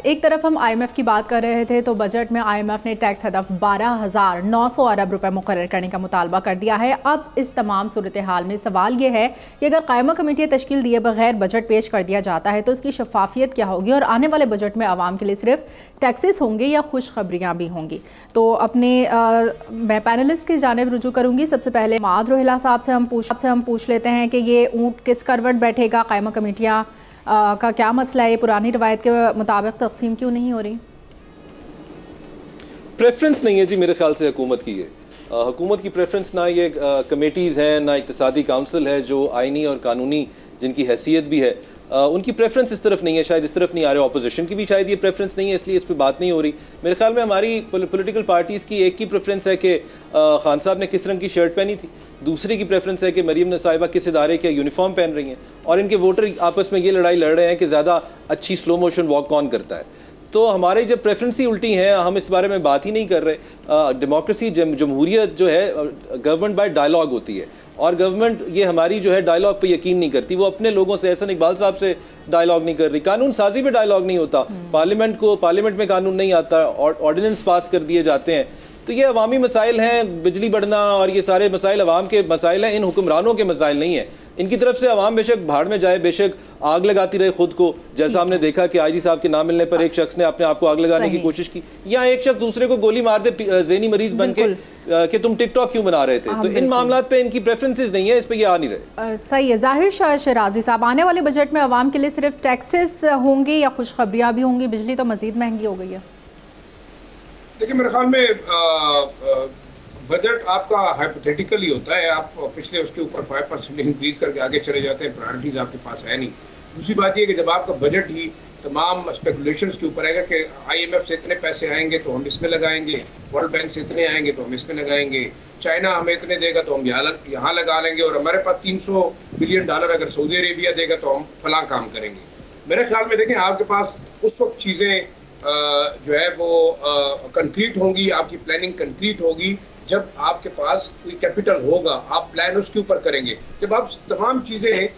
एक तरफ हम IMF की बात कर रहे थे तो बजट में IMF ने टैक्स हदफ 12,900 अरब रुपए मुकर्रर करने का मुतालबा कर दिया है। अब इस तमाम सूरत हाल में सवाल ये है कि अगर कायमा कमेटी तश्कील दिए बगैर बजट पेश कर दिया जाता है तो इसकी शफाफियत क्या होगी और आने वाले बजट में आवाम के लिए सिर्फ टैक्सेस होंगे या खुशखबरियाँ भी होंगी। तो अपने मैं पैनलिस्ट की जानिब रुजू करूँगी। सबसे पहले माद रोहिला साहब से हम पूछ लेते हैं कि ये ऊँट किस करवट बैठेगा, कायमा कमेटियाँ का क्या मसला है, ये पुरानी रवायत के मुताबिक तकसीम क्यों नहीं हो रही? प्रेफरेंस नहीं है जी मेरे ख्याल से हुकूमत की। हुकूमत की प्रेफरेंस ना ये कमेटीज़ हैं ना इक़्तिसादी काउंसिल है जो आइनी और कानूनी जिनकी हैसियत भी है, उनकी प्रेफरेंस इस तरफ नहीं है, शायद इस तरफ नहीं आ रहे। ऑपोजिशन की भी शायद ये प्रेफरेंस नहीं है, इसलिए इस पर बात नहीं हो रही। मेरे ख्याल में हमारी पॉलिटिकल पार्टीज़ की एक ही प्रेफरेंस है कि खान साहब ने किस रंग की शर्ट पहनी थी, दूसरी की प्रेफरेंस है कि मरीम साहिबा किस इदारे के यूनिफॉर्म पहन रही हैं, और इनके वोटर आपस में ये लड़ाई लड़ रहे हैं कि ज़्यादा अच्छी स्लो मोशन वॉक कौन करता है। तो हमारे जब प्रेफरेंस ही उल्टी हैं, हम इस बारे में बात ही नहीं कर रहे। डेमोक्रेसी जमहूरियत जो है गवर्नमेंट बाय डायलॉग होती है, और गवर्नमेंट ये हमारी जो है डायलॉग पे यकीन नहीं करती। वो अपने लोगों से, एहसन इकबाल साहब से डायलॉग नहीं कर रही, कानून साजी पे डायलॉग नहीं होता, पार्लियामेंट में कानून नहीं आता, ऑर्डिनेंस पास कर दिए जाते हैं। तो ये अवामी मसाइल हैं, बिजली बढ़ना और ये सारे मसाइल अवाम के मसाइल हैं, इन हुक्मरानों के मसाइल नहीं है। इनकी तरफ से अवाम बेशक भाड़ में जाए, बेशक आग लगाती रहे खुद को, जैसा हमने देखा कि IG साहब के नाम मिलने पर एक शख्स ने अपने आप को आग लगाने की कोशिश की, या एक शख्स दूसरे को गोली मार दे ज़हनी मरीज बन के कि तुम टिकटॉक क्यों बना रहे थे। तो इन मामलात पे इनकी प्रेफरेंसेस नहीं है, इस पे ये आ नहीं रहे। सही है। जाहिर शाह शराजी साहब, आने वाले बजट में अवाम के लिए सिर्फ टैक्सेस होंगे या खुशखबरियाँ भी होंगी? बिजली तो मजीद महंगी हो गई है। देखिए मेरे ख्याल में बजट आपका हाइपोथेटिकल ही होता है। आप पिछले उसके ऊपर 5% इंक्रीज करके आगे चले जाते हैं, प्रायोरिटीज आपके पास है नहीं। दूसरी बात ये कि जब आपका बजट ही तमाम स्पेकुलेशंस के ऊपर आएगा कि IMF से इतने पैसे आएंगे तो हम इसमें लगाएंगे, वर्ल्ड बैंक से इतने आएंगे तो हम इसमें लगाएंगे, चाइना हमें इतने देगा तो हम यहाँ लगा लेंगे, और हमारे पास $300 बिलियन अगर सऊदी अरेबिया देगा तो हम फलां काम करेंगे। मेरे ख्याल में देखें, आपके पास उस वक्त चीज़ें जो है वो कंक्रीट होंगी, आपकी प्लानिंग कंक्रीट होगी जब आपके पास कोई कैपिटल होगा, आप प्लान उसके ऊपर करेंगे। जब आप तमाम चीज़ें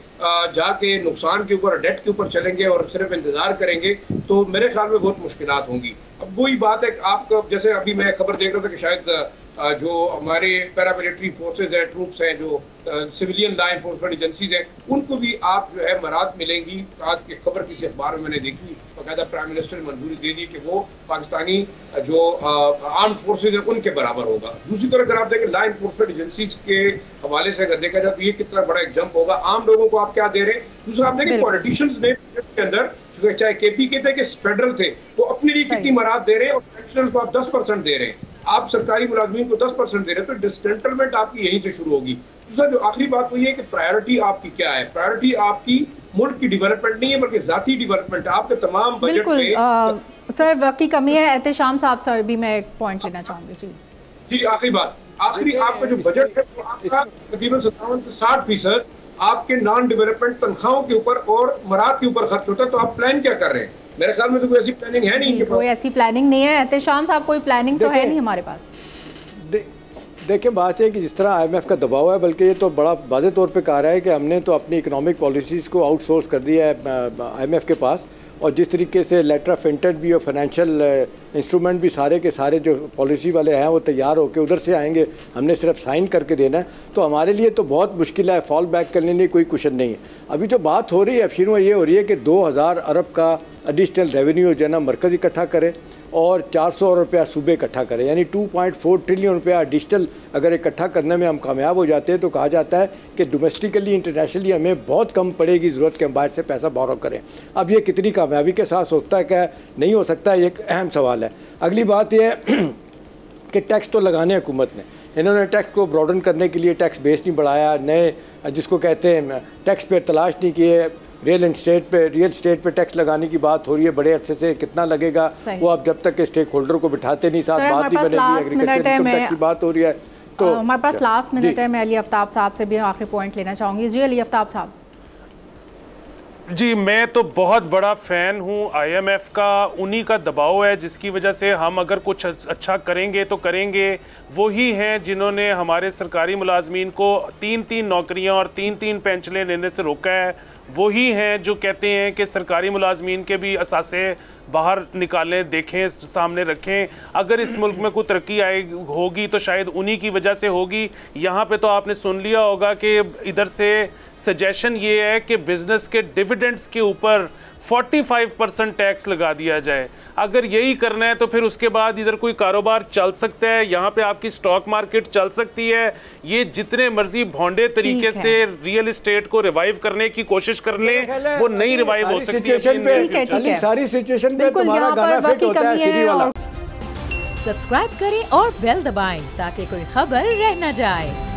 जाके नुकसान के ऊपर, डेट के ऊपर चलेंगे और सिर्फ इंतजार करेंगे तो मेरे ख्याल में बहुत मुश्किलात होंगी। अब वही बात है, आपको जैसे अभी मैं खबर देख रहा था कि शायद जो हमारे पैरामिलिट्री फोर्सेज हैं, ट्रूप्स हैं, जो सिविलियन लॉ एनफोर्समेंट एजेंसीज हैं, उनको भी आप जो है मराहत मिलेंगी। आज की खबर किसी अखबार में मैंने देखी, बाकायदा प्राइम मिनिस्टर ने मंजूरी दे दी कि वो पाकिस्तानी जो आर्म फोर्सेज है उनके बराबर होगा। दूसरी तरफ अगर आप देखें लॉ एनफोर्समेंट एजेंसीज के हवाले से अगर देखा जाए तो ये कितना बड़ा एक जंप होगा। आम लोगों को आप क्या दे रहे हैं? दूसरा आप देखें पॉलिटिशियंस ने के अंदर, चाहे KP के थे कि फेडरल थे, वो अपने लिए कितनी मराहत दे रहे हैं, और पेंशनर्स को आप 10% दे रहे हैं, आप सरकारी मुलाजमीन को 10% दे रहे हैं, तो डिसटेंटलमेंट आपकी यहीं से शुरू होगी। दूसरा जो आखिरी बात वो ये कि प्रायोरिटी आपकी क्या है? प्रायोरिटी आपकी मुल्क की डेवलपमेंट नहीं है बल्कि जाती डेवलपमेंट। आपके तमाम बजट में सर वक्त की कमी है। एहतेशाम साहब सर भी मैं एक पॉइंट लेना चाहूंगी। जी आखिरी बात, आपका जो बजट है वो आपका तकरीबन 57 से 60% आपके नॉन डेवलपमेंट तनख्वाहों के ऊपर और मराहत के ऊपर खर्च होता है। तो आप प्लान क्या कर रहे हैं? मेरे ख्याल में तो कोई ऐसी प्लानिंग है नहीं। कोई ऐसी प्लानिंग नहीं है। एहतेशाम साहब, कोई प्लानिंग तो है नहीं हमारे पास। देखिए बात है कि जिस तरह IMF का दबाव है, बल्कि ये तो बड़ा वाज़े तौर पे कहा रहा है कि हमने तो अपनी इकोनॉमिक पॉलिसीज़ को आउटसोर्स कर दिया है IMF के पास, और जिस तरीके से लेटर ऑफ इंटेंट भी और फाइनेंशियल इंस्ट्रूमेंट भी सारे के सारे जो पॉलिसी वाले हैं वो तैयार होकर उधर से आएंगे, हमने सिर्फ साइन करके देना है। तो हमारे लिए तो बहुत मुश्किल है, फॉल बैक करने के लिए कोई क्वेश्चन नहीं है। अभी जो बात हो रही है अफशीरों, ये हो रही है कि 2000 अरब का एडिशनल रेवेन्यू जो है ना मरकज़ इकट्ठा करे और 400 रुपया सूबे इकट्ठा करें, यानी 2.4 ट्रिलियन रुपया डिजिटल अगर इकट्ठा करने में हम कामयाब हो जाते हैं तो कहा जाता है कि डोमेस्टिकली इंटरनेशनली हमें बहुत कम पड़ेगी ज़रूरत के हम बाहर से पैसा बोरो करें। अब ये कितनी कामयाबी के साथ होता है, क्या नहीं हो सकता, ये एक अहम सवाल है। अगली बात यह है कि टैक्स तो लगाने हुकूमत ने, इन्होंने टैक्स को ब्रॉडन करने के लिए टैक्स बेस नहीं बढ़ाया, नए जिसको कहते हैं टैक्स पे तलाश नहीं किए, रियल स्टेट पे टैक्स लगाने की बात हो रही है बड़े अच्छे से, कितना लगेगा वो आप जब तक के स्टेक होल्डर को बिठाते नहीं, साथ बात नहीं बनेगी, एग्रीकल्चर इनकम टैक्स की बात हो रही है। तो हमारे पास लास्ट मिनट है, मैं अली आफ्ताब साहब से भी आखिरी पॉइंट लेना चाहूँगी। जी अली आफ्ताब साहब। जी मैं तो बहुत बड़ा फ़ैन हूँ IMF का, उन्हीं का दबाव है जिसकी वजह से हम अगर कुछ अच्छा करेंगे तो करेंगे। वही हैं जिन्होंने हमारे सरकारी मुलाजमीन को 3-3 नौकरियाँ और 3-3 पेंशनें लेने से रोका है। वही हैं जो कहते हैं कि सरकारी मुलाजमीन के भी असासे बाहर निकालें, देखें, सामने रखें। अगर इस मुल्क में कोई तरक्की होगी तो शायद उन्हीं की वजह से होगी। यहाँ पे तो आपने सुन लिया होगा कि इधर से सजेशन ये है कि बिजनेस के डिविडेंड्स के ऊपर 45% टैक्स लगा दिया जाए। अगर यही करना है तो फिर उसके बाद इधर कोई कारोबार चल सकता है, यहाँ पे आपकी स्टॉक मार्केट चल सकती है। ये जितने मर्जी भोंडे तरीके से रियल एस्टेट को रिवाइव करने की कोशिश कर लें, वो नहीं रिवाइव हो सकती है। सारी सिचुएशन पे तुम्हारा गाना फिट होता है सीधी वाला। सब्सक्राइब करें और बेल दबाएं ताकि कोई खबर रह न जाए।